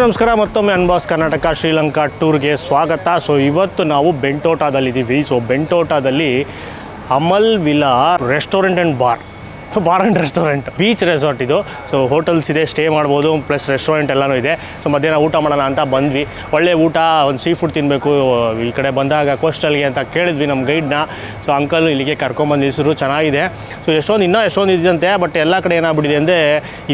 ನಮಸ್ಕಾರ ಮತ್ತೊಮ್ಮೆ ಅನ್ಬಾಸ್ ಕರ್ನಾಟಕ ಶ್ರೀಲಂಕಾ ಟೂರ್ಗೆ ಸ್ವಾಗತ. ಸೊ ಇವತ್ತು ನಾವು ಬೆಂಟೋಟಾದಲ್ಲಿದ್ದೀವಿ. ಸೊ ಬೆಂಟೋಟಾದಲ್ಲಿ Amal villa restaurant and bar and restaurant beach resort ಇದು. ಸೊ ಹೋಟೆಲ್ಸ್ ಇದೆ, ಸ್ಟೇ ಮಾಡ್ಬೋದು, ಪ್ಲಸ್ ರೆಸ್ಟೋರೆಂಟ್ ಎಲ್ಲನೂ ಇದೆ. ಸೊ ಮಧ್ಯಾಹ್ನ ಊಟ ಮಾಡೋಣ ಅಂತ ಬಂದ್ವಿ. ಒಳ್ಳೆ ಊಟ, ಒಂದು ಸೀ ಫುಡ್ ತಿನ್ನಬೇಕು ಈ ಕಡೆ ಬಂದಾಗ ಕೋಸ್ಟಲ್ಗೆ ಅಂತ ಕೇಳಿದ್ವಿ ನಮ್ಮ ಗೈಡ್ನ. ಸೊ ಅಂಕಲ್ ಇಲ್ಲಿಗೆ ಕರ್ಕೊಂಬಂದು ಹೆಸರು ಚೆನ್ನಾಗಿದೆ. ಸೊ ಎಷ್ಟೊಂದು ಇದೆಯಂತೆ. ಬಟ್ ಎಲ್ಲ ಕಡೆ ಏನಾಗ್ಬಿಟ್ಟಿದೆ ಅಂದರೆ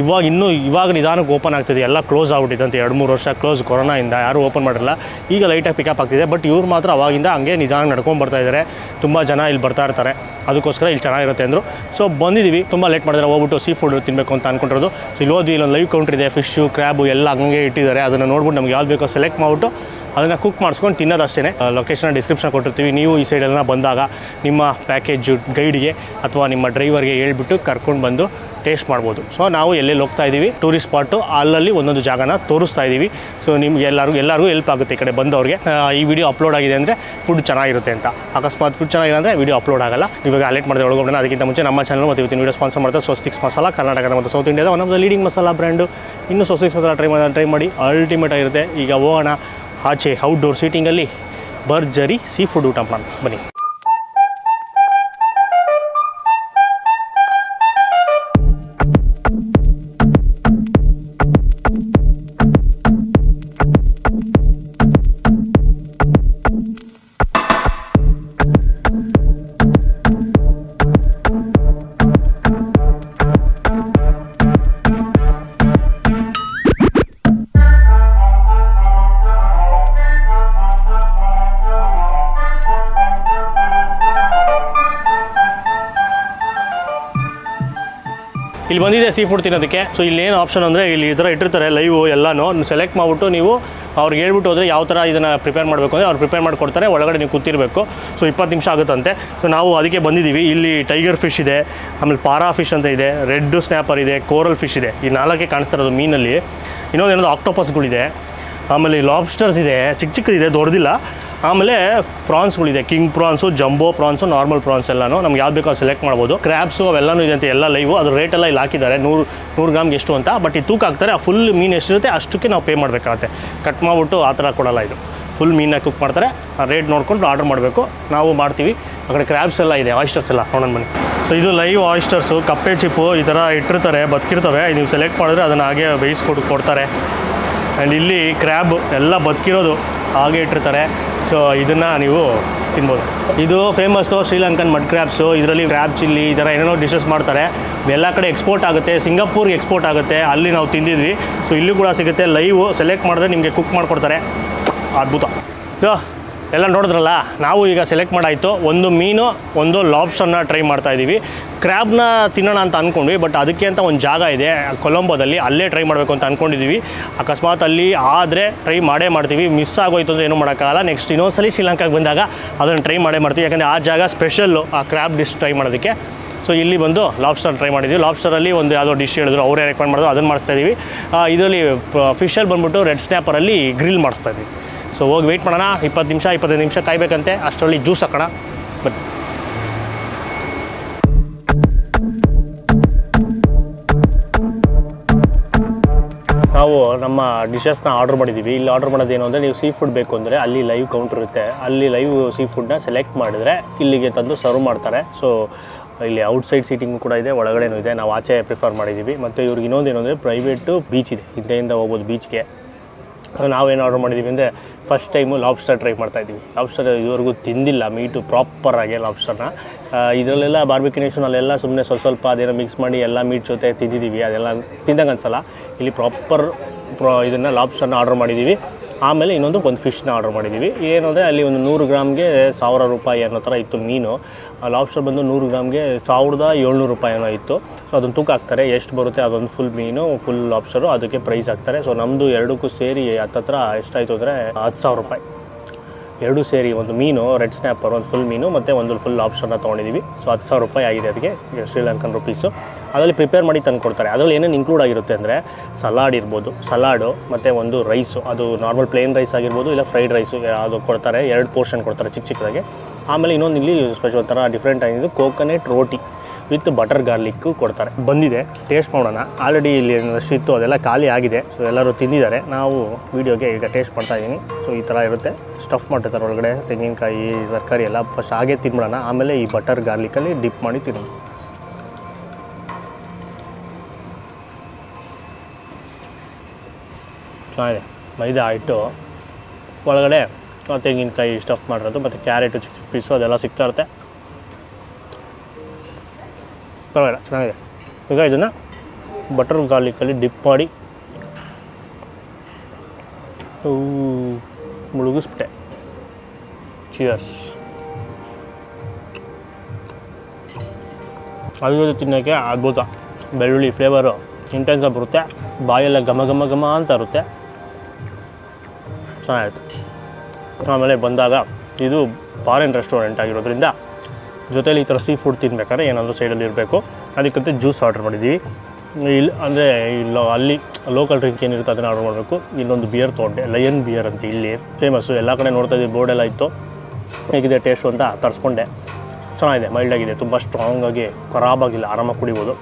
ಇವಾಗ ನಿಧಾನಕ್ಕೆ ಓಪನ್ ಆಗ್ತಿದೆ. ಎಲ್ಲ ಕ್ಲೋಸ್ ಆಗ್ಬಿಟ್ಟಿದೆ 2-3 ವರ್ಷ ಕ್ಲೋಸ್ ಕೊರೋನಾಯಿಂದ, ಯಾರೂ ಓಪನ್ ಮಾಡಿರಲ್ಲ. ಈಗ ಲೈಟಾಗಿ ಪಿಕಪ್ ಆಗ್ತಿದೆ. ಬಟ್ ಇವ್ರು ಮಾತ್ರ ಅವಾಗಿಂದ ಹಂಗೆ ನಿಧಾನ ನಡ್ಕೊಂಡು ಬರ್ತಾ ಇದ್ದಾರೆ. ತುಂಬ ಜನ ಇಲ್ಲಿ ಬರ್ತಾ ಇರ್ತಾರೆ, ಅದಕ್ಕೋಸ್ಕರ ಇಲ್ಲಿ ಚೆನ್ನಾಗಿರುತ್ತೆ ಅಂದರು. ಸೊ ಬಂದಿದ್ದೀವಿ. ತುಂಬ ಲೇಟ್ ಮಾಡಿದ್ರೆ ಹೋಗ್ಬಿಟ್ಟು ಸೀ ಫುಡ್ ತಿನ್ನಬೇಕು ಅಂತ ಅಂದ್ಕೊಂಡಿರೋದು. ಸೊ ಇಲ್ಲಿ ಹೋದ್ವಿ, ಇಲ್ಲೊಂದು ಲೈವ್ ಕೌಂಟ್ರ್ ಇದೆ, ಫಿಶ್ಶು ಕ್ರ್ಯಾಬು ಎಲ್ಲ ಹಂಗೆ ಇಟ್ಟಿದ್ದಾರೆ. ಅದನ್ನು ನೋಡ್ಬಿಟ್ಟು ನಮ್ಗೆ ಯಾವ್ದು ಬೇಕೋ ಸೆಲೆಕ್ಟ್ ಮಾಡಿಬಿಟ್ಟು ಅದನ್ನು ಕುಕ್ ಮಾಡಿಸ್ಕೊಂಡು ತಿನ್ನೋದಷ್ಟೇ. ಲೊಕೇಶನ್ ಡಿಸ್ಕ್ರಿಪ್ಷನ್ ಕೊಟ್ಟಿರ್ತೀವಿ. ನೀವು ಈ ಸೈಡೆಲ್ಲ ಬಂದಾಗ ನಿಮ್ಮ ಪ್ಯಾಕೇಜು ಗೈಡ್ಗೆ ಅಥವಾ ನಿಮ್ಮ ಡ್ರೈವರ್ಗೆ ಹೇಳ್ಬಿಟ್ಟು ಕರ್ಕೊಂಡು ಬಂದು ಟೇಸ್ಟ್ ಮಾಡ್ಬೋದು. ಸೊ ನಾವು ಎಲ್ಲೆಲ್ಲಿ ಹೋಗ್ತಾ ಇದ್ದೀವಿ, ಟೂರಿಸ್ಟ್ ಸ್ಪಾಟು ಅಲ್ಲಲ್ಲಿ ಒಂದೊಂದು ಜಾಗನ ತೋರಿಸ್ತಾ ಇದ್ದೀವಿ. ಸೊ ನಿಮ್ಗೆ ಎಲ್ಲರಿಗೂ ಹೆಲ್ಪ್ ಆಗುತ್ತೆ ಈ ಕಡೆ ಬಂದವ್ರಿಗೆ. ಈ ವಿಡಿಯೋ ಅಪ್ಲೋಡ್ ಆಗಿದೆ ಅಂದರೆ ಫುಡ್ ಚೆನ್ನಾಗಿರುತ್ತೆ ಅಂತ. ಅಕಸ್ಮಾತ್ ಫುಡ್ ಚೆನ್ನಾಗಿಲ್ಲ ಅಂದರೆ ವಿಡಿಯೋ ಅಪ್ಲೋಡ್ ಆಗಲ್ಲ. ಇವಾಗ ಅಲೆಕ್ಟ್ ಮಾಡಿದ್ರೆ ಒಳಗೋಣ. ಅದಕ್ಕಿಂತ ಮುಂಚೆ ನಮ್ಮ ಚಾನಲ್ ಮತ್ತು ಇವತ್ತಿನ ವಿಡಿಯೋ ಸ್ಪಾನ್ಸರ್ ಮಾಡ್ತಾರೆ ಸ್ವಸ್ತಿಕ್ಸ್ ಮಸಾಲ, ಕರ್ನಾಟಕದ ಮತ್ತು ಸೌತ್ ಇಂಡಿಯಾದ one of the leading masala brand. ಇನ್ನೂ ಸ್ವಸ್ತಿಕ್ಸ್ ಮಸಾಲ ಟ್ರೈ ಮಾಡಿ ಅಲ್ಟಿಮೇಟ್ ಆಗಿರುತ್ತೆ. ಈಗ ಹೋಗೋಣ ಆಚೆ ಔಟ್ಡೋರ್ ಸೀಟಿಂಗಲ್ಲಿ ಭರ್ಜರಿ ಸೀ ಫುಡ್ ಊಟ ಮಾಡೋಣ ಬನ್ನಿ. ಇಲ್ಲಿ ಬಂದಿದೆ ಸೀ ಫುಡ್ ತಿನ್ನೋದಕ್ಕೆ. ಸೊ ಇಲ್ಲೇನು ಆಪ್ಷನ್ ಅಂದರೆ ಇಲ್ಲಿ ಈ ಥರ ಇಟ್ಟಿರ್ತಾರೆ ಲೈವ್ ಎಲ್ಲನೂ ಸೆಲೆಕ್ಟ್ ಮಾಡಿಬಿಟ್ಟು ನೀವು ಅವ್ರಿಗೆ ಹೇಳ್ಬಿಟ್ಟು ಹೋದರೆ ಯಾವ ಥರ ಇದನ್ನು ಪ್ರಿಪೇರ್ ಮಾಡಬೇಕು ಅಂದರೆ ಅವ್ರು ಪ್ರಿಪೇರ್ ಮಾಡಿಕೊಡ್ತಾರೆ. ಒಳಗಡೆ ನೀವು ಕೂತಿರಬೇಕು. ಸೊ 20 ನಿಮಿಷ ಆಗುತ್ತಂತೆ. ಸೊ ನಾವು ಅದಕ್ಕೆ ಬಂದಿದ್ದೀವಿ. ಇಲ್ಲಿ ಟೈಗರ್ ಫಿಶ್ ಇದೆ, ಆಮೇಲೆ ಪಾರಾ ಫಿಶ್ ಅಂತ ಇದೆ, ರೆಡ್ ಸ್ನ್ಯಾಪರ್ ಇದೆ, ಕೋರಲ್ ಫಿಶ್ ಇದೆ. ಈ 4 ಕಾಣಿಸ್ತಿರೋದು ಮೀನಲ್ಲಿ. ಇನ್ನೊಂದೇನೋ ಆಕ್ಟೋಪಸ್ಗಳಿದೆ, ಆಮೇಲೆ ಲಾಬ್ಸ್ಟರ್ಸ್ ಇದೆ, ಚಿಕ್ಕದಿದೆ, ದೊಡ್ಡದಿಲ್ಲ. ಆಮೇಲೆ ಪ್ರಾನ್ಸ್ಗಳಿದೆ, king prawns, jumbo prawns, normal prawns ಎಲ್ಲನೂ ನಮ್ಗೆ ಯಾವ್ದು ಬೇಕೋ ಸೆಲೆಕ್ಟ್ ಮಾಡ್ಬೋದು. ಕ್ರ್ಯಾಬ್ಸು ಅವೆಲ್ಲನೂ ಇದೆ ಅಂತ ಎಲ್ಲ ಲೈವು. ಅದು ರೇಟೆಲ್ಲ ಇಲ್ಲಿ ಹಾಕಿದ್ದಾರೆ 100 ಗ್ರಾಮ್ಗೆ ಎಷ್ಟು ಅಂತ. ಬಟ್ ಈ ತೂಕ ಹಾಕ್ತಾರೆ. ಆ ಫುಲ್ ಮೀನು ಎಷ್ಟಿರುತ್ತೆ ಅಷ್ಟಕ್ಕೆ ನಾವು ಪೇ ಮಾಡಬೇಕಾಗತ್ತೆ. ಕಟ್ ಮಾಡಿಬಿಟ್ಟು ಆ ಥರ ಕೊಡಲ್ಲ. ಇದು ಫುಲ್ ಮೀನಾಗಿ ಕುಕ್ ಮಾಡ್ತಾರೆ. ಆ ರೇಟ್ ನೋಡ್ಕೊಂಡು ಆರ್ಡರ್ ಮಾಡಬೇಕು. ನಾವು ಮಾಡ್ತೀವಿ. ಆ ಕಡೆ ಕ್ರ್ಯಾಬ್ಸ್ ಎಲ್ಲ ಇದೆ, ಆಯಿಸ್ಟರ್ಸ್ ಎಲ್ಲ ನೋಡೋಣ ಬನ್ನಿ. ಸೊ ಇದು ಲೈವ್ ಆಯಿಸ್ಟರ್ಸು, ಕಪ್ಪೆ ಚಿಪ್ಪು ಈ ಥರ ಇಟ್ಟಿರ್ತಾರೆ, ಬದುಕಿರ್ತವೆ. ನೀವು ಸೆಲೆಕ್ಟ್ ಮಾಡಿದ್ರೆ ಅದನ್ನು ಹಾಗೆ ಕೊಡ್ತಾರೆ. ಆ್ಯಂಡ್ ಇಲ್ಲಿ ಕ್ರ್ಯಾಬ್ ಎಲ್ಲ ಬದುಕಿರೋದು ಹಾಗೆ ಇಟ್ಟಿರ್ತಾರೆ. ಸೊ ಇದನ್ನು ನೀವು ತಿನ್ಬೋದು. ಇದು ಫೇಮಸ್ಸು ಶ್ರೀಲಂಕನ್ ಮಡ್ ಕ್ರ್ಯಾಬ್ಸು. ಇದರಲ್ಲಿ ಕ್ರ್ಯಾಬ್ ಚಿಲ್ಲಿ ಈ ಥರ ಏನೇನೋ ಡಿಶಸ್ ಮಾಡ್ತಾರೆ. ಎಲ್ಲ ಕಡೆ ಎಕ್ಸ್ಪೋರ್ಟ್ ಆಗುತ್ತೆ, ಸಿಂಗಾಪುರ್ಗೆ ಎಕ್ಸ್ಪೋರ್ಟ್ ಆಗುತ್ತೆ. ಅಲ್ಲಿ ನಾವು ತಿಂದಿದ್ವಿ. ಸೊ ಇಲ್ಲೂ ಕೂಡ ಸಿಗುತ್ತೆ. ಲೈವು ಸೆಲೆಕ್ಟ್ ಮಾಡಿದ್ರೆ ನಿಮಗೆ ಕುಕ್ ಮಾಡಿಕೊಡ್ತಾರೆ. ಅದ್ಭುತ. ಸೊ ಎಲ್ಲ ನೋಡಿದ್ರಲ್ಲ, ನಾವು ಈಗ ಸೆಲೆಕ್ಟ್ ಮಾಡಾಯಿತು. ಒಂದು ಮೀನು, ಒಂದು ಲಾಬ್ಸ್ಟರ್ನ ಟ್ರೈ ಮಾಡ್ತಾಯಿದ್ದೀವಿ. ಕ್ರ್ಯಾಬ್ನ ತಿನ್ನೋಣ ಅಂತ ಅಂದ್ಕೊಂಡ್ವಿ. ಬಟ್ ಅದಕ್ಕೆ ಅಂತ ಒಂದು ಜಾಗ ಇದೆ ಕೊಲಂಬೋದಲ್ಲಿ, ಅಲ್ಲೇ ಟ್ರೈ ಮಾಡಬೇಕು ಅಂತ ಅಂದ್ಕೊಂಡಿದ್ದೀವಿ. ಅಕಸ್ಮಾತ್ ಅಲ್ಲಿ ಆದರೆ ಟ್ರೈ ಮಾಡ್ತೀವಿ. ಮಿಸ್ ಆಗೋಯ್ತು ಅಂದರೆ ಏನೂ ಮಾಡೋಕ್ಕಾಗಲ್ಲ. ನೆಕ್ಸ್ಟ್ ಇನ್ನೊಂದ್ಸಲಿ ಶ್ರೀಲಂಕಾಗೆ ಬಂದಾಗ ಅದನ್ನು ಟ್ರೈ ಮಾಡ್ತೀವಿ. ಯಾಕಂದರೆ ಆ ಜಾಗ ಸ್ಪೆಷಲ್ಲು ಆ ಕ್ರ್ಯಾಬ್ ಡಿಶ್ ಟ್ರೈ ಮಾಡೋದಕ್ಕೆ. ಸೊ ಇಲ್ಲಿ ಬಂದು ಲಾಬ್ಸ್ಟರ್ ಟ್ರೈ ಮಾಡಿದ್ವಿ. ಲಾಬ್ಸ್ಟರಲ್ಲಿ ಒಂದು ಯಾವುದೋ ಡಿಶ್ ಹೇಳಿದ್ರು, ಅವರೇ ರೆಕಮೆಂಡ್ ಮಾಡಿದ್ರು, ಅದನ್ನು ಮಾಡಿಸ್ತಾಯಿದ್ದೀವಿ. ಇದರಲ್ಲಿ ಫಿಶಲ್ಲಿ ಬಂದುಬಿಟ್ಟು ರೆಡ್ ಸ್ನ್ಯಾಪರಲ್ಲಿ ಗ್ರಿಲ್ ಮಾಡಿಸ್ತಾಯಿದ್ವಿ. ಸೊ ಹೋಗಿ ವೆಯ್ಟ್ ಮಾಡೋಣ. 25 ನಿಮಿಷ ಕಾಯಬೇಕಂತೆ. ಅಷ್ಟರಲ್ಲಿ ಜ್ಯೂಸ್ ಹಾಕೋಣ ಬನ್ನಿ. ನಾವು ನಮ್ಮ ಡಿಶಸ್ನ ಆರ್ಡ್ರ್ ಮಾಡಿದ್ದೀವಿ. ಇಲ್ಲಿ ಆರ್ಡ್ರ್ ಮಾಡೋದೇನು ಅಂದರೆ, ನೀವು ಸೀ ಫುಡ್ ಬೇಕು ಅಂದರೆ ಅಲ್ಲಿ ಲೈವ್ ಕೌಂಟ್ರ್ ಇರುತ್ತೆ. ಅಲ್ಲಿ ಲೈವ್ ಸೀ ಫುಡ್ನ ಸೆಲೆಕ್ಟ್ ಮಾಡಿದರೆ ಇಲ್ಲಿಗೆ ತಂದು ಸರ್ವ್ ಮಾಡ್ತಾರೆ. ಸೊ ಇಲ್ಲಿ ಔಟ್ಸೈಡ್ ಸೀಟಿಂಗು ಕೂಡ ಇದೆ, ಒಳಗಡೆನೂ ಇದೆ. ನಾವು ಆಚೆ ಪ್ರಿಫರ್ ಮಾಡಿದ್ದೀವಿ. ಮತ್ತು ಇವ್ರಿಗೆ ಇನ್ನೊಂದೇನು ಅಂದರೆ ಪ್ರೈವೇಟು ಬೀಚ್ ಇದೆ, ಹಿಂದೆಯಿಂದ ಹೋಗ್ಬೋದು ಬೀಚ್ಗೆ. ನಾವೇನು ಆರ್ಡರ್ ಮಾಡಿದ್ದೀವಿ ಅಂದರೆ, ಫಸ್ಟ್ ಟೈಮು ಲಾಬ್ಸ್ಟರ್ ಟ್ರೈ ಮಾಡ್ತಾಯಿದ್ದೀವಿ. ಲಾಬ್ಸ್ಟರ್ ಇದುವರೆಗೂ ತಿಂದಿಲ್ಲ, ಮೀಟು ಪ್ರಾಪರಾಗಿ ಲಾಬ್ಸ್ಟರ್ನ. ಇದರಲ್ಲೆಲ್ಲ ಬಾರ್ಬಿಕ್ಯುನೇಷನ್ ಅಲ್ಲೆಲ್ಲ ಸುಮ್ಮನೆ ಸ್ವಲ್ಪ ಅದೇನೋ ಮಿಕ್ಸ್ ಮಾಡಿ ಎಲ್ಲ ಮೀಟ್ ಜೊತೆ ತಿಂದಿದ್ದೀವಿ. ಅದೆಲ್ಲ ತಿಂದಂಗೆ ಅನ್ಸಲ್ಲ. ಇಲ್ಲಿ ಪ್ರಾಪರ್ ಇದನ್ನು ಲಾಬ್ಸ್ಟರ್ನ ಆರ್ಡರ್ ಮಾಡಿದ್ದೀವಿ. ಆಮೇಲೆ ಇನ್ನೊಂದು ಫಿಶ್ನ ಆರ್ಡರ್ ಮಾಡಿದ್ದೀವಿ. ಏನು ಅಂದರೆ ಅಲ್ಲಿ ಒಂದು 100 ಗ್ರಾಮ್ಗೆ 1000 ರೂಪಾಯಿ ಅನ್ನೋ ಥರ ಇತ್ತು ಮೀನು. ಲಾಬ್ಸ್ಟರ್ ಬಂದು 100 ಗ್ರಾಮ್ಗೆ 1700 ರೂಪಾಯಿ ಏನೋ ಇತ್ತು. ಸೊ ಅದನ್ನು ತೂಕ ಹಾಕ್ತಾರೆ, ಎಷ್ಟು ಬರುತ್ತೆ ಅದೊಂದು ಫುಲ್ ಮೀನು, ಫುಲ್ ಲಾಬ್ಸ್ಟರು, ಅದಕ್ಕೆ ಪ್ರೈಸ್ ಹಾಕ್ತಾರೆ. ಸೊ ನಮ್ಮದು ಎರಡಕ್ಕೂ ಸೇರಿ ಹತ್ತತ್ರ ಎಷ್ಟಾಯಿತು ಅಂದರೆ 10,000 ರೂಪಾಯಿ. ಎರಡೂ ಸೇರಿ ಒಂದು ಮೀನು, ರೆಡ್ ಸ್ನ್ಯಾಪರ್, ಒಂದು ಫುಲ್ ಮೀನು ಮತ್ತು ಒಂದು ಫುಲ್ ಲಾಬ್ಸ್ಟರ್ನ ತೊಗೊಂಡಿದ್ದೀವಿ. ಸೊ 10,000 ರೂಪಾಯಿ ಆಗಿದೆ ಅದಕ್ಕೆ, ಶ್ರೀಲಂಕನ್ ರುಪೀಸು. ಅದರಲ್ಲಿ ಪ್ರಿಪೇರ್ ಮಾಡಿ ತಂದು ಕೊಡ್ತಾರೆ. ಅದರಲ್ಲಿ ಏನೇನು ಇನ್ಕ್ಲೂಡ್ ಆಗಿರುತ್ತೆ ಅಂದರೆ, ಸಲಾಡ್ ಇರ್ಬೋದು, ಸಲಾಡು ಮತ್ತು ಒಂದು ರೈಸು, ಅದು ನಾರ್ಮಲ್ ಪ್ಲೇನ್ ರೈಸ್ ಆಗಿರ್ಬೋದು, ಇಲ್ಲ ಫ್ರೈಡ್ ರೈಸು, ಅದು ಕೊಡ್ತಾರೆ. 2 ಪೋರ್ಷನ್ ಕೊಡ್ತಾರೆ ಚಿಕ್ಕದಾಗೆ. ಆಮೇಲೆ ಇನ್ನೊಂದು ಇಲ್ಲಿ ಸ್ಪೆಷಲ್ ಒಂಥರ ಡಿಫ್ರೆಂಟ್ ಆಗಿದ್ದು coconut roti. With butter garlic ಕೊಡ್ತಾರೆ. ಬಂದಿದೆ, ಟೇಸ್ಟ್ ಮಾಡೋಣ. ಆಲ್ರೆಡಿ ಇಲ್ಲಿ ಏನಷ್ಟು ಇತ್ತು ಅದೆಲ್ಲ ಖಾಲಿ ಆಗಿದೆ. ಸೊ ಎಲ್ಲರೂ ತಿಂದಿದ್ದಾರೆ. ನಾವು ವೀಡಿಯೋಗೆ ಈಗ ಟೇಸ್ಟ್ ಮಾಡ್ತಾ ಇದ್ದೀನಿ. ಸೊ ಈ ಥರ ಇರುತ್ತೆ, ಸ್ಟಫ್ ಮಾಡಿರ್ತಾರೆ ಒಳಗಡೆ ತೆಂಗಿನಕಾಯಿ ತರಕಾರಿ ಎಲ್ಲ. ಫಸ್ಟ್ ಹಾಗೆ ತಿನ್ಬಿಡೋಣ, ಆಮೇಲೆ ಈ ಬಟರ್ ಗಾರ್ಲಿಕಲ್ಲಿ ಡಿಪ್ ಮಾಡಿ ತಿನ್ನೋಣ. ಚೆನ್ನಾಗಿದೆ. ಮೈದಾ ಹಿಟ್ಟು ಒಳಗಡೆ ತೆಂಗಿನಕಾಯಿ ಸ್ಟಫ್ ಮಾಡಿರೋದು ಮತ್ತು ಕ್ಯಾರೆಟು ಚಿಕ್ಕ ಚಿಕ್ಕ ಪೀಸು ಅದೆಲ್ಲ ಸಿಗ್ತಾ ಇರುತ್ತೆ. ಪರವಾಗಿಲ್ಲ, ಚೆನ್ನಾಗಿದೆ. ಈಗ ಇದನ್ನು ಬಟರ್ ಗಾರ್ಲಿಕಲ್ಲಿ ಡಿಪ್ ಮಾಡಿ ಮುಳುಗಿಸ್ಬಿಟ್ಟೆ. ಚಿಯರ್ಸ್. ಅದ್ರ ಜೊತೆ ತಿನ್ನೋಕ್ಕೆ ಅದ್ಭುತ. ಬೆಳ್ಳುಳ್ಳಿ ಫ್ಲೇವರು ಇಂಟೆನ್ಸಾಗಿ ಬರುತ್ತೆ, ಬಾಯೆಲ್ಲ ಘಮ ಘಮ ಘಮ ಅಂತ ಇರುತ್ತೆ. ಚೆನ್ನಾಗಿರುತ್ತೆ. ಆಮೇಲೆ ಬಂದಾಗ ಇದು ಫಾರಿನ್ ರೆಸ್ಟೋರೆಂಟ್ ಆಗಿರೋದ್ರಿಂದ ಜೊತೆಲಿ ಈ ಥರ ಸೀ ಫುಡ್ ತಿನ್ಬೇಕಾದ್ರೆ ಏನಾದರೂ ಸೈಡಲ್ಲಿ ಇರಬೇಕು. ಅದಕ್ಕಂತ ಜ್ಯೂಸ್ ಆರ್ಡ್ರ್ ಮಾಡಿದ್ದೀವಿ. ಇಲ್ಲಿ ಅಂದರೆ ಅಲ್ಲಿ ಲೋಕಲ್ ಡ್ರಿಂಕ್ ಏನಿರುತ್ತೆ ಅದನ್ನು ಆರ್ಡ್ರ್ ಮಾಡಬೇಕು. ಇಲ್ಲೊಂದು ಬಿಯರ್ ತೊಗೊಂಡೆ, ಲಯನ್ ಬಿಯರ್ ಅಂತ ಇಲ್ಲಿ ಫೇಮಸ್ಸು. ಎಲ್ಲ ಕಡೆ ನೋಡ್ತಾ ಇದ್ದೀವಿ, ಬೋರ್ಡೆಲ್ಲ ಇತ್ತು. ಹೇಗಿದೆ ಟೇಸ್ಟು ಅಂತ ತರಿಸ್ಕೊಂಡೆ. ಚೆನ್ನಾಗಿದೆ, ಮೈಲ್ಡಾಗಿದೆ, ತುಂಬ ಸ್ಟ್ರಾಂಗಾಗಿ ಖರಾಬಾಗಿಲ್ಲ, ಆರಾಮಾಗಿ ಕುಡಿಬೋದು.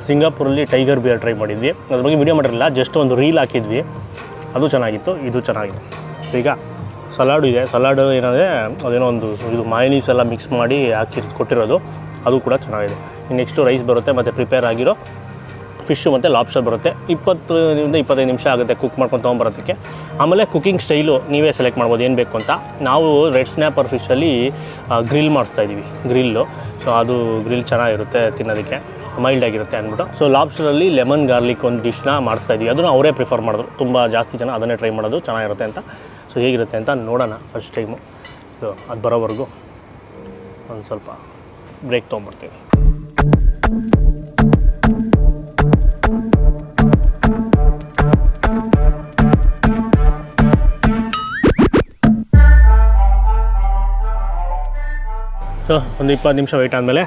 ಸಿಂಗಾಪುರಲ್ಲಿ ಟೈಗರ್ ಬಿಯರ್ ಟ್ರೈ ಮಾಡಿದ್ವಿ. ಅದ್ರ ಬಗ್ಗೆ ವಿಡಿಯೋ ಮಾಡಿರಲಿಲ್ಲ, ಜಸ್ಟ್ ಒಂದು ರೀಲ್ ಹಾಕಿದ್ವಿ. ಅದು ಚೆನ್ನಾಗಿತ್ತು, ಇದು ಚೆನ್ನಾಗಿದೆ. ಈಗ ಸಲಾಡು ಇದೆ. ಸಲಾಡು ಏನಂದರೆ ಅದೇನೋ ಒಂದು ಇದು ಮೈನೀಸ್ ಎಲ್ಲ ಮಿಕ್ಸ್ ಮಾಡಿ ಕೊಟ್ಟಿರೋದು, ಅದು ಕೂಡ ಚೆನ್ನಾಗಿದೆ. ನೆಕ್ಸ್ಟು ರೈಸ್ ಬರುತ್ತೆ ಮತ್ತು ಪ್ರಿಪೇರ್ ಆಗಿರೋ ಫಿಶ್ಶು ಮತ್ತು ಲಾಬ್ಸ್ಟರ್ ಬರುತ್ತೆ. 20-25 ನಿಮಿಷ ಆಗುತ್ತೆ ಕುಕ್ ಮಾಡ್ಕೊಂಡು ತೊಗೊಂಬರೋದಕ್ಕೆ. ಆಮೇಲೆ ಕುಕ್ಕಿಂಗ್ ಸ್ಟೈಲು ನೀವೇ ಸೆಲೆಕ್ಟ್ ಮಾಡ್ಬೋದು ಏನು ಬೇಕು ಅಂತ. ನಾವು ರೆಡ್ ಸ್ನ್ಯಾಪರ್ ಫಿಶಲ್ಲಿ ಗ್ರಿಲ್ ಮಾಡಿಸ್ತಾಯಿದ್ದೀವಿ, ಗ್ರಿಲ್ಲು. ಸೊ ಅದು ಗ್ರಿಲ್ ಚೆನ್ನಾಗಿರುತ್ತೆ ತಿನ್ನೋದಕ್ಕೆ, ಮೈಲ್ಡಾಗಿರುತ್ತೆ ಅಂದ್ಬಿಟ್ಟು. ಸೊ ಲಾಬ್ಸ್ಟರಲ್ಲಿ ಲೆಮನ್ ಗಾರ್ಲಿಕ್ ಒಂದು ಡಿಶ್ನ ಮಾಡಿಸ್ತಾಯಿದ್ವಿ. ಅದನ್ನು ಅವರೇ ಪ್ರಿಫರ್ ಮಾಡಿದ್ರು. ತುಂಬ ಜಾಸ್ತಿ ಜನ ಅದನ್ನೇ ಟ್ರೈ ಮಾಡೋದು, ಚೆನ್ನಾಗಿರುತ್ತೆ ಅಂತ. ಸೊ ಹೇಗಿರುತ್ತೆ ಅಂತ ನೋಡೋಣ ಫಸ್ಟ್ ಟೈಮು. ಸೊ ಅದು ಬರೋವರೆಗೂ ಒಂದು ಸ್ವಲ್ಪ ಬ್ರೇಕ್ ತೊಗೊಂಬರ್ತೀವಿ. ಸೊ ಒಂದು 20 ನಿಮಿಷ ವೆಯ್ಟ್ ಆದಮೇಲೆ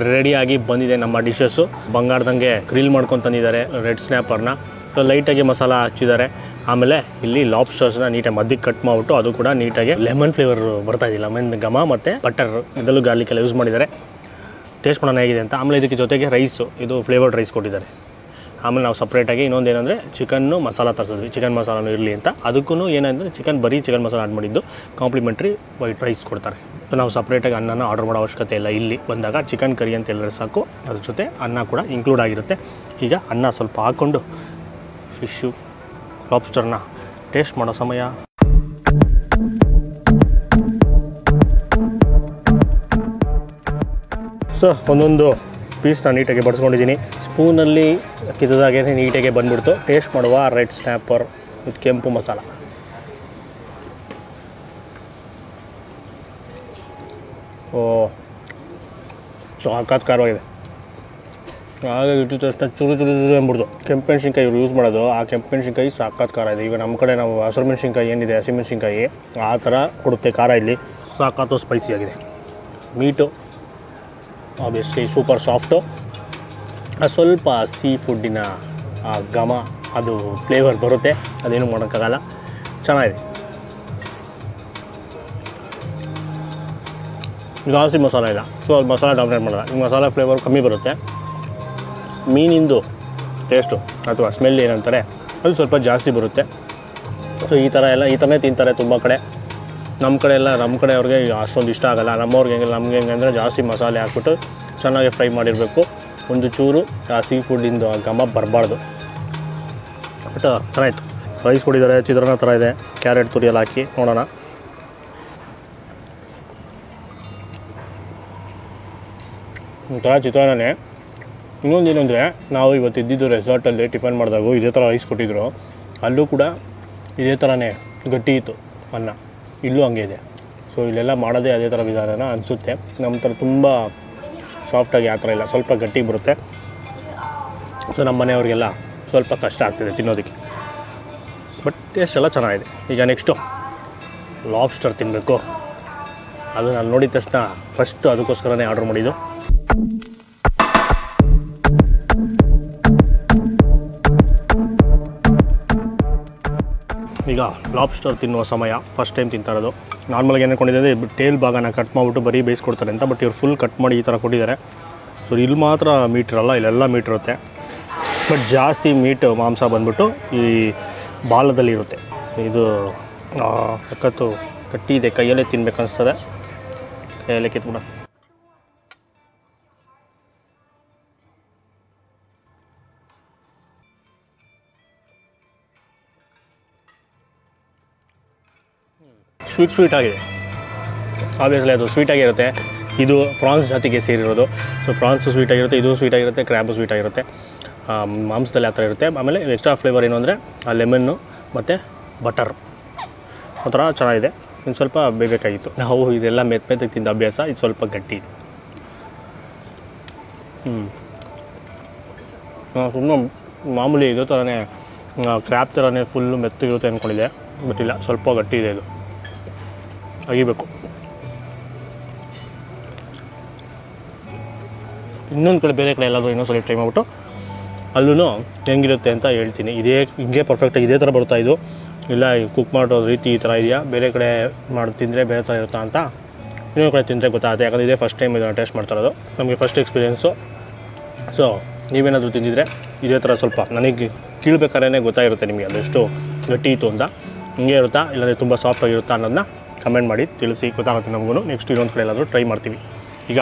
ರೆಡಿಯಾಗಿ ಬಂದಿದೆ ನಮ್ಮ ಡಿಶಸ್ಸು. ಬಂಗಾರದಂಗೆ ಗ್ರಿಲ್ ಮಾಡ್ಕೊಂಡು ತಂದಿದ್ದಾರೆ ರೆಡ್ ಸ್ನ್ಯಾಪರ್ನ. ಸೊ ಲೈಟಾಗಿ ಮಸಾಲ ಹಚ್ಚಿದ್ದಾರೆ. ಆಮೇಲೆ ಇಲ್ಲಿ ಲಾಬ್ಸ್ಟರ್ಸ್ನ ನೀಟಾಗಿ ಮಧ್ಯಕ್ಕೆ ಕಟ್ ಮಾಡಿಬಿಟ್ಟು ಅದು ಕೂಡ ನೀಟಾಗಿ ಲೆಮನ್ ಫ್ಲೇವರ್ ಬರ್ತಾಯಿದೆ. ಲೆಮನ್ ಘಮ ಮತ್ತು ಬಟರ್ ಇದರಲ್ಲೂ ಗಾರ್ಲಿಕೆಲ್ಲ ಯೂಸ್ ಮಾಡಿದ್ದಾರೆ. ಟೇಸ್ಟ್ ಮಾಡೋಣ ಹೇಗಿದೆ ಅಂತ. ಆಮೇಲೆ ಇದಕ್ಕೆ ಜೊತೆಗೆ ರೈಸು, ಇದು ಫ್ಲೇವರ್ಡ್ ರೈಸ್ ಕೊಟ್ಟಿದ್ದಾರೆ. ಆಮೇಲೆ ನಾವು ಸಪ್ರೇಟಾಗಿ ಇನ್ನೊಂದು ಏನಂದರೆ ಚಿಕನ್ನು ಮಸಾಲ ತರಿಸಿದ್ವಿ, ಚಿಕನ್ ಮಸಾಲನೂ ಇರಲಿ ಅಂತ. ಅದಕ್ಕೂ ಏನಂದರೆ ಚಿಕನ್ ಮಸಾಲ ಆಡ್ ಮಾಡಿದ್ದು ಕಾಂಪ್ಲಿಮೆಂಟ್ರಿ ವೈಟ್ ರೈಸ್ ಕೊಡ್ತಾರೆ. ಸೊ ನಾವು ಸಪ್ರೇಟಾಗಿ ಅನ್ನನ ಆರ್ಡರ್ ಮಾಡೋ ಅವಶ್ಯಕತೆ ಇಲ್ಲ. ಇಲ್ಲಿ ಬಂದಾಗ ಚಿಕನ್ ಕರಿ ಅಂತ ಹೇಳಿದ್ರೆ ಸಾಕು, ಅದ್ರ ಜೊತೆ ಅನ್ನ ಕೂಡ ಇನ್ಕ್ಲೂಡ್ ಆಗಿರುತ್ತೆ. ಈಗ ಅನ್ನ ಸ್ವಲ್ಪ ಹಾಕ್ಕೊಂಡು ಫಿಶ್ಶು ಲಾಬ್ಸ್ಟರ್ನ ಟೇಸ್ಟ್ ಮಾಡೋ ಸಮಯ. ಸೊ ಒಂದೊಂದು ಪೀಸ್ನ ನೀಟಾಗಿ ಬಡಿಸ್ಕೊಂಡಿದ್ದೀನಿ. ಸ್ಪೂನಲ್ಲಿ ಕಿತ್ತದಾಗೆ ನೀಟಾಗಿ ಬಂದುಬಿಡ್ತು. ಟೇಸ್ಟ್ ಮಾಡುವ ರೆಡ್ ಸ್ನ್ಯಾಪರ್ ವಿತ್ ಕೆಂಪು ಮಸಾಲ. ಸಾಕಾದ ಖಾರವಾಗಿದೆ. ಹಾಗೆ ಇಟ್ಟಿದ ತಕ್ಷಣ ಚೂರು ಚೂರು ಚೂರು ಅಂದ್ಬಿಡ್ತು. ಕೆಂಪೆಣ್ಸಿನ್ಕಾಯಿ ಇವ್ರು ಯೂಸ್ ಮಾಡೋದು, ಆ ಕೆಂಪೆಣ್ಸಿನ್ಕಾಯಿ ಸಾಕಾದ ಖಾರ ಇದೆ. ಈಗ ನಮ್ಮ ಕಡೆ ನಾವು ಹಸಿರು ಮೆಣಸಿನ್ಕಾಯಿ ಏನಿದೆ, ಹಸಿಮೆಣ್ಸಿನ್ಕಾಯಿ ಆ ಥರ ಕೊಡುತ್ತೆ ಖಾರ. ಇಲ್ಲಿ ಸಾಕಾತು ಸ್ಪೈಸಿಯಾಗಿದೆ. Meat obviously super soft. ಸ್ವಲ್ಪ ಸೀ ಫುಡ್ಡಿನ ಘಮ, ಅದು ಫ್ಲೇವರ್ ಬರುತ್ತೆ, ಅದೇನು ಮಾಡೋಕ್ಕಾಗಲ್ಲ. ಚೆನ್ನಾಗಿದೆ. ಜಾಸ್ತಿ ಮಸಾಲ ಇಲ್ಲ, ಸೊ ಅದು ಮಸಾಲ ಡಾಮಿನೇಟ್ ಮಾಡೋಲ್ಲ. ಈ ಮಸಾಲ ಫ್ಲೇವರ್ ಕಮ್ಮಿ ಬರುತ್ತೆ. ಮೀನಿಂದು ಟೇಸ್ಟು ಅಥವಾ ಸ್ಮೆಲ್ ಏನಂತಾರೆ ಅದು ಸ್ವಲ್ಪ ಜಾಸ್ತಿ ಬರುತ್ತೆ. ಸೊ ಈ ಥರನೇ ತಿಂತಾರೆ ತುಂಬ ಕಡೆ. ನಮ್ಮ ಕಡೆ ಅವ್ರಿಗೆ ಅಷ್ಟೊಂದು ಇಷ್ಟ ಆಗೋಲ್ಲ. ನಮ್ಮವ್ರಿಗೆ ನಮಗೆ ಹೆಂಗಂದರೆ ಜಾಸ್ತಿ ಮಸಾಲೆ ಹಾಕ್ಬಿಟ್ಟು ಚೆನ್ನಾಗಿ ಫ್ರೈ ಮಾಡಿರಬೇಕು. ಒಂದು ಚೂರು ಆ ಸೀ ಫುಡ್ಡಿಂದು ಘಮ ಬರಬಾರ್ದು. ಬಟ್ ಚೆನ್ನಾಗಿತ್ತು. ರೈಸ್ ಕೊಟ್ಟಿದ್ದಾರೆ, ಚಿತ್ರಾನ್ನ ಥರ ಇದೆ, ಕ್ಯಾರೆಟ್ ತುರಿಯಲ್ಲಿ ಹಾಕಿ ನೋಡೋಣ. ಒಂಥರ ಚಿತ್ರಾನ್ನನೇ. ಇನ್ನೊಂದು ಏನಂದರೆ, ನಾವು ಇವತ್ತು ಇದ್ದಿದ್ದು ರೆಸಾರ್ಟಲ್ಲಿ ಟಿಫನ್ ಮಾಡಿದಾಗ ಇದೇ ಥರ ರೈಸ್ ಕೊಟ್ಟಿದ್ರು. ಅಲ್ಲೂ ಕೂಡ ಇದೇ ಥರನೇ ಗಟ್ಟಿ ಇತ್ತು ಅನ್ನ. ಇಲ್ಲೂ ಹಂಗೆ ಇದೆ. ಸೊ ಇಲ್ಲೆಲ್ಲ ಮಾಡೋದೇ ಅದೇ ಥರ ವಿಧಾನ ಅನಿಸುತ್ತೆ. ನಮ್ಮ ಥರ ತುಂಬ ಸಾಫ್ಟಾಗಿ ಆ ಥರ ಇಲ್ಲ, ಸ್ವಲ್ಪ ಗಟ್ಟಿಗೆ ಬರುತ್ತೆ. ಸೊ ನಮ್ಮ ಮನೆಯವ್ರಿಗೆಲ್ಲ ಸ್ವಲ್ಪ ಕಷ್ಟ ಆಗ್ತಿದೆ ತಿನ್ನೋದಕ್ಕೆ. ಬಟ್ ಟೇಸ್ಟ್ ಎಲ್ಲ ಚೆನ್ನಾಗಿದೆ. ಈಗ ನೆಕ್ಸ್ಟು ಲಾಬ್ಸ್ಟರ್ ತಿನ್ನಬೇಕು. ಅದು ನಾನು ನೋಡಿದ ತಕ್ಷಣ ಫಸ್ಟು ಅದಕ್ಕೋಸ್ಕರನೇ ಆರ್ಡ್ರ್ ಮಾಡಿದ್ದು. ಈಗ ಲಾಬ್ಸ್ಟರ್ ತಿನ್ನುವ ಸಮಯ. ಫಸ್ಟ್ ಟೈಮ್ ತಿಂತಾ ಇರೋದು. ನಾರ್ಮಲಾಗಿ ಏನು ಕೊಂಡಿದ್ದೆ ಟೇಲ್ ಭಾಗನ ಕಟ್ ಮಾಡಿಬಿಟ್ಟು ಬರೀ ಬೇಯಿಸ್ಕೊಡ್ತಾರೆ ಅಂತ. ಬಟ್ ಇವ್ರು ಫುಲ್ ಕಟ್ ಮಾಡಿ ಈ ಥರ ಕೊಟ್ಟಿದ್ದಾರೆ. ಸೊ ಇಲ್ಲಿ ಮಾತ್ರ ಮೀಟ್ ಇರಲ್ಲ, ಇಲ್ಲೆಲ್ಲ ಮೀಟ್ ಇರುತ್ತೆ. ಬಟ್ ಜಾಸ್ತಿ ಮಾಂಸ ಬಂದ್ಬಿಟ್ಟು ಈ ಬಾಲದಲ್ಲಿ ಇರುತ್ತೆ. ಇದು ಸಖತ್ತು ಗಟ್ಟಿ ಇದೆ, ಕೈಯಲ್ಲೇ ತಿನ್ಬೇಕು ಅನಿಸ್ತದೆ. ಕೈಯಲ್ಲೇ ಕಿತ್ಬಿಡ. ಸ್ವೀಟ್ ಆಗಿದೆ. ಆಬ್ವಿಯಸ್ಲಿ ಅದು ಸ್ವೀಟಾಗಿರುತ್ತೆ. ಇದು ಪ್ರಾನ್ಸ್ ಜಾತಿಗೆ ಸೇರಿರೋದು. ಸೊ ಪ್ರಾನ್ಸು ಸ್ವೀಟಾಗಿರುತ್ತೆ, ಇದು ಸ್ವೀಟಾಗಿರುತ್ತೆ, ಕ್ರ್ಯಾಬು ಸ್ವೀಟಾಗಿರುತ್ತೆ. ಮಾಂಸದಲ್ಲಿ ಆ ಥರ ಇರುತ್ತೆ. ಆಮೇಲೆ ಎಕ್ಸ್ಟ್ರಾ ಫ್ಲೇವರ್ ಏನು ಅಂದರೆ ಆ ಲೆಮನ್ನು ಮತ್ತು ಬಟರ್ ಒಂಥರ ಚೆನ್ನಾಗಿದೆ. ಇನ್ನು ಸ್ವಲ್ಪ ಬೇಯಬೇಕಾಗಿತ್ತು. ನಾವು ಇದೆಲ್ಲ ಮೆತ್ತಗೆ ತಿಂದ ಅಭ್ಯಾಸ, ಇದು ಸ್ವಲ್ಪ ಗಟ್ಟಿ. ಸುಮ್ಮನೆ ಮಾಮೂಲಿ ಇದು ಥರನೇ ಕ್ರ್ಯಾಬ್ ಥರನೇ ಫುಲ್ಲು ಮೆತ್ತಗಿರುತ್ತೆ ಅಂದ್ಕೊಂಡಿದ್ದೆ. ಬಟ್ ಇಲ್ಲ, ಸ್ವಲ್ಪ ಗಟ್ಟಿ ಇದೆ. ಇದು ಅಗಿಬೇಕು. ಇನ್ನೊಂದು ಕಡೆ ಬೇರೆ ಕಡೆ ಎಲ್ಲಾದರೂ ಇನ್ನೊಂದು ಟ್ರೈ ಮಾಡಿಬಿಟ್ಟು ಅಲ್ಲೂ ಹೆಂಗಿರುತ್ತೆ ಅಂತ ಹೇಳ್ತೀನಿ. ಹಿಂಗೆ ಪರ್ಫೆಕ್ಟಾಗಿ ಇದೇ ಥರ ಬರುತ್ತಾ ಇದು, ಇಲ್ಲ ಕುಕ್ ಮಾಡೋ ರೀತಿ ಈ ಥರ ಇದೆಯಾ, ಬೇರೆ ಕಡೆ ತಿಂದರೆ ಬೇರೆ ಥರ ಇರುತ್ತಾ ಅಂತ ಇನ್ನೊಂದು ಕಡೆ ತಿಂದರೆ ಗೊತ್ತಾಗುತ್ತೆ. ಯಾಕಂದರೆ ಇದೇ ಫಸ್ಟ್ ಟೈಮ್ ಇದನ್ನು ಟೇಸ್ಟ್ ಮಾಡ್ತಾ ಇರೋದು, ನಮಗೆ ಫಸ್ಟ್ ಎಕ್ಸ್ಪೀರಿಯೆನ್ಸು. ಸೊ ನೀವೇನಾದರೂ ತಿಂದಿದ್ರೆ ಇದೇ ಥರ ಸ್ವಲ್ಪ ನನಗೆ ಕೀಳ್ಬೇಕಾದ್ರೆ ಗೊತ್ತಾಗಿರುತ್ತೆ ನಿಮಗೆ ಅದೆಷ್ಟು ಗಟ್ಟಿ ಇತ್ತು ಅಂತ. ಹಿಂಗೆ ಇರುತ್ತಾ ಇಲ್ಲಾಂದರೆ ತುಂಬ ಸಾಫ್ಟಾಗಿರುತ್ತಾ ಅನ್ನೋದನ್ನ ಕಮೆಂಟ್ ಮಾಡಿ ತಿಳಿಸಿ, ಗೊತ್ತಾಗುತ್ತೆ ನಮಗೂ. ನೆಕ್ಸ್ಟ್ ಇನ್ನೊಂದು ಕಡೆ ಎಲ್ಲಾದರೂ ಟ್ರೈ ಮಾಡ್ತೀವಿ. ಈಗ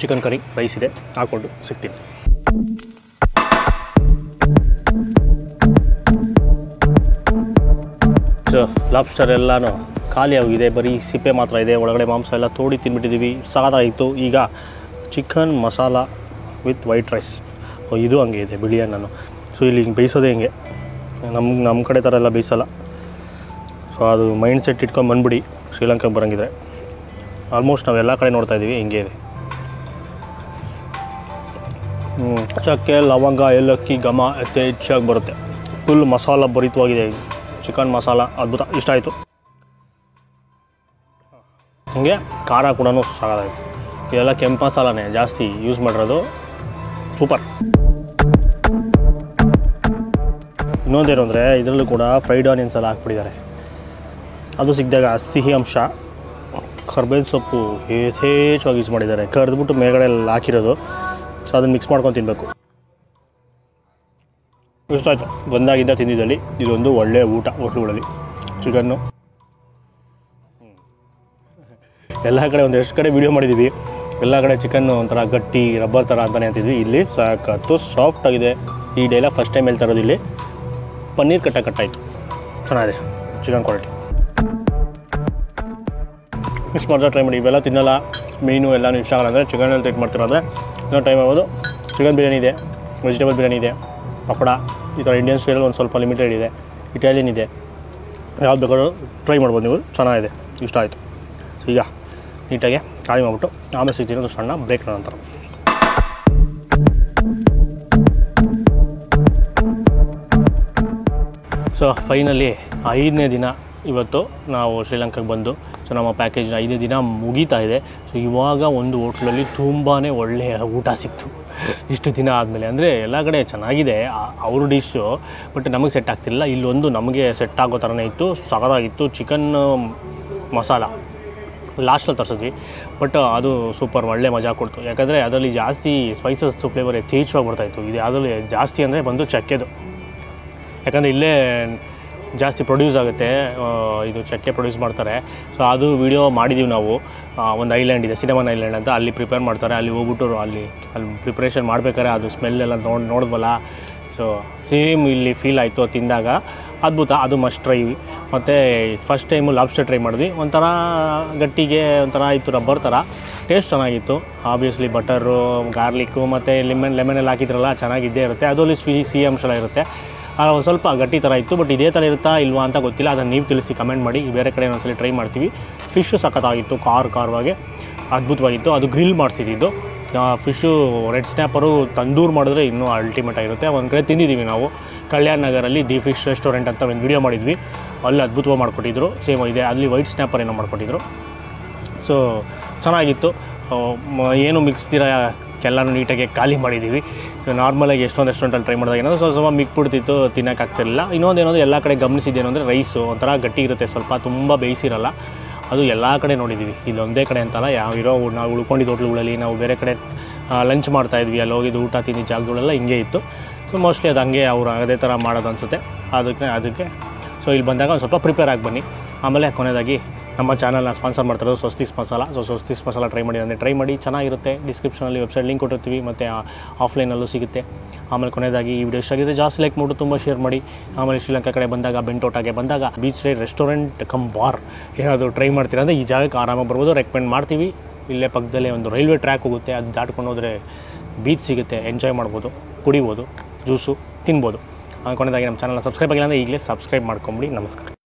ಚಿಕನ್ ಕರಿ ರೈಸ್ ಇದೆ, ಹಾಕ್ಕೊಂಡು ಸಿಗ್ತೀನಿ. ಸೊ ಲಾಬ್ಸ್ಟರ್ ಎಲ್ಲನೂ ಖಾಲಿ ಆಗಿದೆ, ಬರೀ ಸಿಪ್ಪೆ ಮಾತ್ರ ಇದೆ. ಒಳಗಡೆ ಮಾಂಸ ಎಲ್ಲ ತೋಡಿ ತಿನ್ಬಿಟ್ಟಿದ್ದೀವಿ, ಸಾಕಾಗಿತ್ತು. ಈಗ chicken masala with white rice. ಇದು ಹಂಗೆ ಇದೆ ಬಿಳಿ ಅನ್ನನು. ಸೊ ಇಲ್ಲಿ ಹಿಂಗೆ ಬೇಯಿಸೋದೇ ಹಿಂಗೆ, ನಮ್ಮ ಕಡೆ ಥರ ಎಲ್ಲ ಬೇಯಿಸಲ್ಲ. ಸೊ ಅದು ಮೈಂಡ್ ಸೆಟ್ ಇಟ್ಕೊಂಡು ಬಂದುಬಿಡಿ ಶ್ರೀಲಂಕಾಗೆ ಬರೋಂಗಿದ್ರೆ. ಆಲ್ಮೋಸ್ಟ್ ನಾವೆಲ್ಲ ಕಡೆ ನೋಡ್ತಾ ಇದ್ದೀವಿ ಹಿಂಗೆ ಇದೆ. ಚಕ್ಕೆ, ಲವಂಗ, ಏಲಕ್ಕಿ ಘಮ ಹೆಚ್ಚಾಗಿ ಬರುತ್ತೆ. ಫುಲ್ ಮಸಾಲ ಭರಿತವಾಗಿದೆ ಚಿಕನ್ ಮಸಾಲ. ಅದ್ಭುತ, ಇಷ್ಟ ಆಯಿತು. ಹಂಗೆ ಖಾರ ಕೂಡ ಸಾಕಾಗಿದೆ. ಇದೆಲ್ಲ ಕೆಂಪು ಮಸಾಲನೇ ಜಾಸ್ತಿ ಯೂಸ್ ಮಾಡಿರೋದು. ಸೂಪರ್. ಇನ್ನೊಂದೇನು ಅಂದರೆ ಇದರಲ್ಲೂ ಕೂಡ ಫ್ರೈಡ್ ಆನಿಯನ್ಸ್ ಎಲ್ಲ ಹಾಕ್ಬಿಟ್ಟಿದ್ದಾರೆ. ಅದು ಸಿಕ್ಕಿದಾಗ ಸಿಹಿ ಅಂಶ, ಕರ್ಬೇವಿನ ಸೊಪ್ಪು ಯಥೇಚ್ಛವಾಗಿ ಯೂಸ್ ಮಾಡಿದ್ದಾರೆ. ಕರೆದ್ಬಿಟ್ಟು ಮೇಲ್ಗಡೆ ಎಲ್ಲ ಹಾಕಿರೋದು. ಸೊ ಅದನ್ನು ಮಿಕ್ಸ್ ಮಾಡ್ಕೊಂಡು ತಿನ್ನಬೇಕು. ಇಷ್ಟ ಆಯಿತು. ಬಂದಾಗಿದ್ದ ತಿಂದಿದ್ದಲ್ಲಿ ಇದೊಂದು ಒಳ್ಳೆಯ ಊಟ ಹೋಟ್ಲುಗಳಲ್ಲಿ. ಚಿಕನ್ನು ಎಲ್ಲ ಕಡೆ ಎಷ್ಟು ಕಡೆ ವೀಡಿಯೋ ಮಾಡಿದ್ದೀವಿ, ಎಲ್ಲ ಕಡೆ ಚಿಕನ್ನು ಒಂಥರ ಗಟ್ಟಿ ರಬ್ಬರ್ ಥರ ಅಂತಲೇ ಅಂತಿದ್ವಿ. ಇಲ್ಲಿ ಸಾಕತ್ತು ಸಾಫ್ಟಾಗಿದೆ. ಈ ಡೇ ಎಲ್ಲ ಫಸ್ಟ್ ಟೈಮ್ ಹೇಳ್ತಾ ಇರೋದು. ಇಲ್ಲಿ ಪನ್ನೀರ್ ಕಟ್ಟಾಯಿತು, ಚೆನ್ನಾಗಿದೆ ಚಿಕನ್ ಕ್ವಾಲಿಟಿ. ಮಿಕ್ಸ್ ಮಾಡಿದ್ರೆ ಟ್ರೈ ಮಾಡಿ. ಇವೆಲ್ಲ ತಿನ್ನಲ್ಲ, ಮೀನು ಎಲ್ಲನೂ ಇಷ್ಟ ಆಗಲ್ಲ ಅಂದರೆ ಚಿಕನಲ್ಲಿ ಟ್ರೀಟ್ ಮಾಡ್ತಿರೋದ್ರೆ ಇನ್ನೂ ಟೈಮ್ ಆಗೋದು. ಚಿಕನ್ ಬಿರಿಯಾನಿ ಇದೆ, ವೆಜಿಟೇಬಲ್ ಬಿರಿಯಾನಿ ಇದೆ, ಪಕೋಡ, ಈ ಥರ ಇಂಡಿಯನ್ ಸ್ಟೈಲಲ್ಲಿ ಒಂದು ಸ್ವಲ್ಪ ಲಿಮಿಟೆಡ್ ಇದೆ, ಇಟಾಲಿಯನ್ ಇದೆ. ಯಾವ್ದು ಬೇಕಾದ್ರೂ ಟ್ರೈ ಮಾಡ್ಬೋದು ನೀವು, ಚೆನ್ನಾಗಿದೆ, ಇಷ್ಟ ಆಯಿತು. ಈಗ ನೀಟಾಗಿ ಖಾಲಿ ಮಾಡಿಬಿಟ್ಟು ಆಮೇಲೆ ಸಿಗ್ತೀನಿ ಒಂದು ಸಣ್ಣ ಬ್ರೇಕ್ ನಂತರ. ಸೊ ಫೈನಲಿ 5ನೇ ದಿನ ಇವತ್ತು ನಾವು ಶ್ರೀಲಂಕಾಗೆ ಬಂದು. ಸೊ ನಮ್ಮ ಪ್ಯಾಕೇಜ್ನ 5ನೇ ದಿನ ಮುಗೀತಾ ಇದೆ. ಸೊ ಇವಾಗ ಒಂದು ಹೋಟ್ಲಲ್ಲಿ ತುಂಬಾ ಒಳ್ಳೆಯ ಊಟ ಸಿಕ್ತು ಇಷ್ಟು ದಿನ ಆದಮೇಲೆ. ಅಂದರೆ ಎಲ್ಲ ಕಡೆ ಚೆನ್ನಾಗಿದೆ ಅವ್ರ ಡಿಶ್ಶು, ಬಟ್ ನಮಗೆ ಸೆಟ್ ಆಗ್ತಿಲ್ಲ. ಇಲ್ಲೊಂದು ನಮಗೆ ಸೆಟ್ ಆಗೋ ಥರನೇ ಇತ್ತು, ಸಖತ್ತಾಗಿತ್ತು. ಚಿಕನ್ ಮಸಾಲ ಲಾಸ್ಟಲ್ಲಿ ತರಿಸಿದ್ವಿ, ಬಟ್ ಅದು ಸೂಪರ್ ಒಳ್ಳೆ ಮಜಾ ಕೊಡ್ತು. ಯಾಕಂದರೆ ಅದರಲ್ಲಿ ಜಾಸ್ತಿ ಸ್ಪೈಸಸ್ ಫ್ಲೇವರ್ ಯಥೇಚ್ಛವಾಗಿ ಬರ್ತಾಯಿತ್ತು. ಇದು ಅದರಲ್ಲಿ ಜಾಸ್ತಿ ಅಂದರೆ ಬಂದು ಚಕ್ಕೆದು, ಯಾಕಂದರೆ ಇಲ್ಲೇ ಜಾಸ್ತಿ ಪ್ರೊಡ್ಯೂಸ್ ಆಗುತ್ತೆ, ಇದು ಚಕ್ಕೆ ಪ್ರೊಡ್ಯೂಸ್ ಮಾಡ್ತಾರೆ. ಸೊ ಅದು ವಿಡಿಯೋ ಮಾಡಿದ್ದೀವಿ ನಾವು. ಒಂದು ಐಲ್ಯಾಂಡ್ ಇದೆ, ಸಿನಮನ್ ಐಲ್ಯಾಂಡ್ ಅಂತ, ಅಲ್ಲಿ ಪ್ರಿಪೇರ್ ಮಾಡ್ತಾರೆ. ಅಲ್ಲಿ ಹೋಗ್ಬಿಟ್ಟು ಅಲ್ಲಿ ಪ್ರಿಪ್ರೇಷನ್ ಮಾಡ್ಬೇಕಾದ್ರೆ ಅದು ಸ್ಮೆಲ್ಲೆಲ್ಲ ನೋಡಿದ್ವಲ್ಲ. ಸೊ ಸೇಮ್ ಇಲ್ಲಿ ಫೀಲ್ ಆಯಿತು ತಿಂದಾಗ, ಅದ್ಭುತ. ಅದು ಮಸ್ಟ್ ಟ್ರೈ. ಮತ್ತು ಫಸ್ಟ್ ಟೈಮು ಲಾಬ್ಸ್ಟರ್ ಟ್ರೈ ಮಾಡಿದ್ವಿ. ಒಂಥರ ಗಟ್ಟಿಗೆ ಒಂಥರ ಇತ್ತು, ರಬ್ಬರ್ ಥರ. ಟೇಸ್ಟ್ ಚೆನ್ನಾಗಿತ್ತು. ಆಬ್ವಿಯಸ್ಲಿ ಬಟರು, ಗಾರ್ಲಿಕ್ಕು ಮತ್ತು ಲೆಮನ್ ಎಲ್ಲ ಹಾಕಿದ್ರಲ್ಲ, ಚೆನ್ನಾಗಿದ್ದೇ ಇರುತ್ತೆ. ಅದರಲ್ಲಿ ಸಿಹಿ ಅಂಶ ಇರುತ್ತೆ. ಒಂದು ಸ್ವಲ್ಪ ಗಟ್ಟಿ ಥರ ಇತ್ತು, ಬಟ್ ಇದೇ ಥರ ಇರುತ್ತಾ ಇಲ್ವಾ ಅಂತ ಗೊತ್ತಿಲ್ಲ. ಅದನ್ನು ನೀವು ತಿಳಿಸಿ, ಕಮೆಂಟ್ ಮಾಡಿ. ಬೇರೆ ಕಡೆ ಒಂದ್ಸಲ ಟ್ರೈ ಮಾಡ್ತೀವಿ. ಫಿಶ್ಶು ಸಖತ್ತಾಗಿತ್ತು, ಖಾರವಾಗಿ ಅದ್ಭುತವಾಗಿತ್ತು. ಅದು ಗ್ರಿಲ್ ಮಾಡಿಸಿದ್ದು. ಫಿಶ್ಶು ರೆಡ್ ಸ್ನ್ಯಾಪರು ತಂದೂರು ಮಾಡಿದ್ರೆ ಇನ್ನೂ ಅಲ್ಟಿಮೇಟ್ ಆಗಿರುತ್ತೆ. ಒಂದು ಕಡೆ ತಿಂದಿದ್ದೀವಿ ನಾವು, ಕಲ್ಯಾಣ ನಗರಲ್ಲಿ ದಿ ಫಿಶ್ ರೆಸ್ಟೋರೆಂಟ್ ಅಂತ ಒಂದು ವಿಡಿಯೋ ಮಾಡಿದ್ವಿ. ಅಲ್ಲಿ ಅದ್ಭುತವಾಗಿ ಮಾಡಿಕೊಟ್ಟಿದ್ರು. ಸೇಮ್ ಇದೆ, ಅಲ್ಲಿ ವೈಟ್ ಸ್ನ್ಯಾಪರ್ ಏನೋ ಮಾಡಿಕೊಟ್ಟಿದ್ರು. ಸೊ ಚೆನ್ನಾಗಿತ್ತು. ಏನು ಮಿಕ್ಸ್ದಿರ ಎಲ್ಲನೂ ನೀಟಾಗಿ ಖಾಲಿ ಮಾಡಿದ್ದೀವಿ. ಸೊ ನಾರ್ಮಲಾಗಿ ಎಷ್ಟೊಂದು ರೆಸ್ಟೋರೆಂಟಲ್ಲಿ ಟ್ರೈ ಮಾಡಿದಾಗ ಏನಾದರೂ ಸ್ವಲ್ಪ ಮಿಕ್ಬಿಡ್ತಿತ್ತು, ತಿನ್ನೋಕ್ಕಾಗ್ತಿರಲಿಲ್ಲ. ಇನ್ನೊಂದೇನಂದರೆ ಎಲ್ಲ ಕಡೆ ಗಮನಿಸಿದ್ದೇನು ಅಂದರೆ ರೈಸು ಒಂಥರ ಗಟ್ಟಿ ಇರುತ್ತೆ, ಸ್ವಲ್ಪ ತುಂಬ ಬೇಯಿಸಿರಲ್ಲ. ಅದು ಎಲ್ಲ ಕಡೆ ನೋಡಿದ್ದೀವಿ, ಇಲ್ಲಿ ಒಂದೇ ಕಡೆ ಅಂತಲ್ಲ, ನಾವು ಉಳ್ಕೊಂಡಿದ್ದು ಹೋಟ್ಲುಗಳಲ್ಲಿ ನಾವು ಬೇರೆ ಕಡೆ ಲಂಚ್ ಮಾಡ್ತಾಯಿದ್ವಿ, ಅಲ್ಲಿ ಹೋಗಿದ್ದು ಊಟ ತಿಂದಿದ್ದ ಜಾಗಗಳೆಲ್ಲ ಹಿಂಗೆ ಇತ್ತು. ಸೊ ಮೋಸ್ಟ್ಲಿ ಅದು ಹಂಗೆ ಅವರು ಅದೇ ಥರ ಮಾಡೋದು ಅನಿಸುತ್ತೆ. ಅದಕ್ಕೆ ಸೊ ಇಲ್ಲಿ ಬಂದಾಗ ಒಂದು ಸ್ವಲ್ಪ ಪ್ರಿಪೇರ್ ಆಗಿ ಬನ್ನಿ. ಆಮೇಲೆ ಕೊನೆಯದಾಗಿ ನಮ್ಮ ಚಾನಲ್ನ ಸ್ಪಾನ್ಸರ್ ಮಾಡ್ತಿರೋದು ಸ್ವಸ್ತಿಸ್ ಮಸಾಲ. ಸೊ ಸ್ವಸ್ತಿಸ್ ಮಸಾಲ ಟ್ರೈ ಮಾಡಿ ಚೆನ್ನಾಗಿರುತ್ತೆ. ಡಿಸ್ಕ್ರಿಪ್ಷನಲ್ಲಿ ವೆಬ್ಸೈಟ್ ಲಿಂಕ್ ಕೊಟ್ಟಿರ್ತೀವಿ, ಮತ್ತು ಆಫ್ಲೈನಲ್ಲೂ ಸಿಗುತ್ತೆ. ಆಮೇಲೆ ಕೊನೆಯದಾಗಿ ಈ ವಿಡಿಯೋ ಇಷ್ಟಾಗಿದ್ದರೆ ಜಾಸ್ತಿ ಲೈಕ್ ಮಾಡಿಬಿಟ್ಟು ತುಂಬ ಶೇರ್ ಮಾಡಿ. ಆಮೇಲೆ ಶ್ರೀಲಂಕಾ ಕಡೆ ಬಂದಾಗ, ಬೆಂಟೋಟಾಗೆ ಬಂದಾಗ beach side restaurant come bar ಏನಾದರೂ ಟ್ರೈ ಮಾಡ್ತೀರಾ ಅಂದರೆ ಈ ಜಾಗಕ್ಕೆ ಆರಾಮಾಗಿ ಬರ್ಬೋದು, ರೆಕಮೆಂಡ್ ಮಾಡ್ತೀವಿ. ಇಲ್ಲೇ ಪಕ್ಕದಲ್ಲೇ ಒಂದು ರೈಲ್ವೆ ಟ್ರ್ಯಾಕ್ ಹೋಗುತ್ತೆ, ಅದು ದಾಟ್ಕೊಂಡು ಹೋದರೆ ಬೀಚ್ ಸಿಗುತ್ತೆ, ಎಂಜಾಯ್ ಮಾಡ್ಬೋದು, ಕುಡಿಬೋದು, ಜ್ಯೂಸು ತಿನ್ಬೋದು. ಕೊನೆಯದಾಗಿ ನಮ್ಮ ಚಾನಲ್ನ ಸಬ್ಸ್ಕ್ರೈಬ್ ಆಗಿಲ್ಲ ಅಂದರೆ ಈಗಲೇ ಸಬ್ಸ್ಕ್ರೈಬ್ ಮಾಡ್ಕೊಂಬಿಡಿ. ನಮಸ್ಕಾರ.